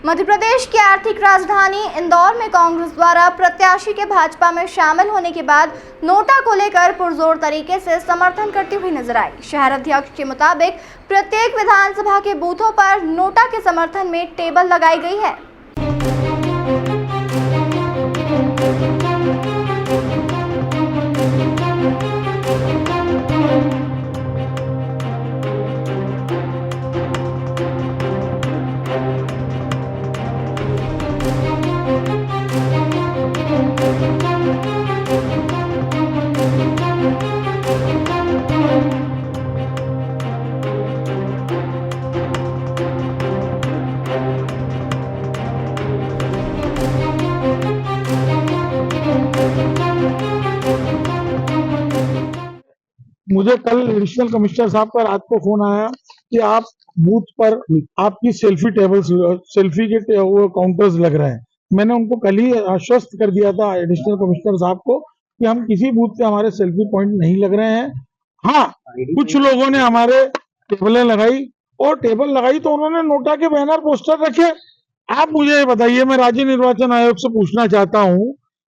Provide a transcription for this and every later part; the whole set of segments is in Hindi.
मध्य प्रदेश की आर्थिक राजधानी इंदौर में कांग्रेस द्वारा प्रत्याशी के भाजपा में शामिल होने के बाद नोटा को लेकर पुरजोर तरीके से समर्थन करती हुई नजर आई। शहर अध्यक्ष के मुताबिक प्रत्येक विधानसभा के बूथों पर नोटा के समर्थन में टेबल लगाई गई है। मुझे कल एडिशनल कमिश्नर साहब का रात को फोन आया कि आप बूथ पर आपकी सेल्फी के वो काउंटर्स लग रहे हैं। मैंने उनको कल ही आश्वस्त कर दिया था एडिशनल कमिश्नर साहब को कि हम किसी बूथ पे हमारे सेल्फी पॉइंट नहीं लग रहे हैं। हाँ, कुछ लोगों ने हमारे टेबलें लगाई और टेबल लगाई तो उन्होंने नोटा के बैनर पोस्टर रखे। आप मुझे ये बताइए, मैं राज्य निर्वाचन आयोग से पूछना चाहता हूं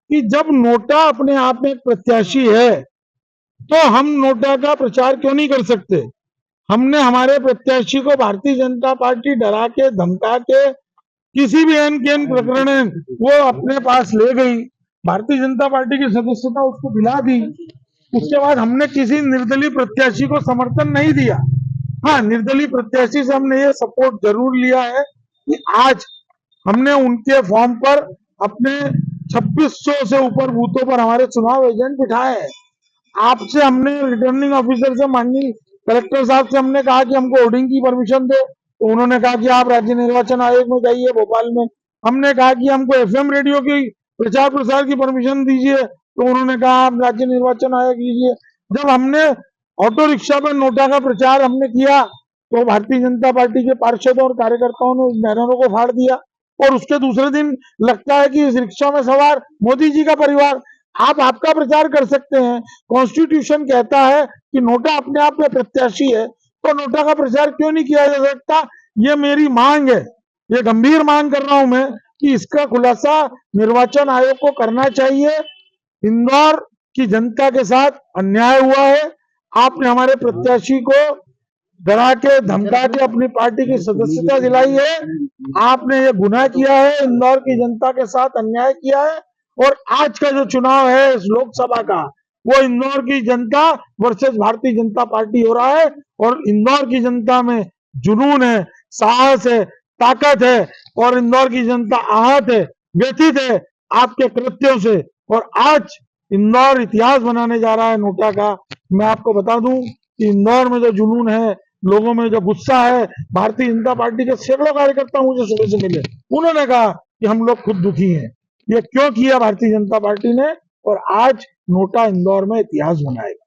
कि जब नोटा अपने आप में एक प्रत्याशी है तो हम नोटा का प्रचार क्यों नहीं कर सकते? हमने हमारे प्रत्याशी को भारतीय जनता पार्टी डरा के धमका के किसी भी एन के एन प्रकरण वो अपने पास ले गई, भारतीय जनता पार्टी की सदस्यता उसको दिला दी। उसके बाद हमने किसी निर्दलीय प्रत्याशी को समर्थन नहीं दिया। हाँ, निर्दलीय प्रत्याशी से हमने ये सपोर्ट जरूर लिया है कि आज हमने उनके फॉर्म पर अपने 2600 से ऊपर बूथों पर हमारे चुनाव एजेंट बिठाए हैं। आपसे हमने रिटर्निंग ऑफिसर से, माननीय कलेक्टर साहब से हमने कहा कि हमको होर्डिंग की परमिशन दो, तो उन्होंने कहा कि आप राज्य निर्वाचन आयोग में जाइए भोपाल में। हमने कहा कि हमको एफएम रेडियो की प्रचार प्रसार की परमिशन दीजिए, तो उन्होंने कहा आप राज्य निर्वाचन आयोग लीजिए। जब हमने ऑटो रिक्शा पर नोटा का प्रचार हमने किया तो भारतीय जनता पार्टी के पार्षदों और कार्यकर्ताओं ने उस बैनरों को फाड़ दिया और उसके दूसरे दिन लगता है कि इस रिक्शा में सवार मोदी जी का परिवार। आप आपका प्रचार कर सकते हैं, कॉन्स्टिट्यूशन कहता है कि नोटा अपने आप में प्रत्याशी है, तो नोटा का प्रचार क्यों नहीं किया जा सकता? ये मेरी मांग है, ये गंभीर मांग कर रहा हूं मैं कि इसका खुलासा निर्वाचन आयोग को करना चाहिए। इंदौर की जनता के साथ अन्याय हुआ है। आपने हमारे प्रत्याशी को डरा के धमका के अपनी पार्टी की सदस्यता दिलाई है। आपने ये गुनाह किया है, इंदौर की जनता के साथ अन्याय किया है। और आज का जो चुनाव है इस लोकसभा का, वो इंदौर की जनता वर्सेस भारतीय जनता पार्टी हो रहा है और इंदौर की जनता में जुनून है, साहस है, ताकत है और इंदौर की जनता आहत है, व्यथित है आपके कृत्यों से। और आज इंदौर इतिहास बनाने जा रहा है नोटा का। मैं आपको बता दूं कि इंदौर में जो जुनून है, लोगों में जो गुस्सा है, भारतीय जनता पार्टी के सैकड़ों कार्यकर्ता मुझे सुबह से मिले, उन्होंने कहा कि हम लोग खुद दुखी हैं। ये क्यों किया भारतीय जनता पार्टी ने? और आज नोटा इंदौर में इतिहास बनाएगा।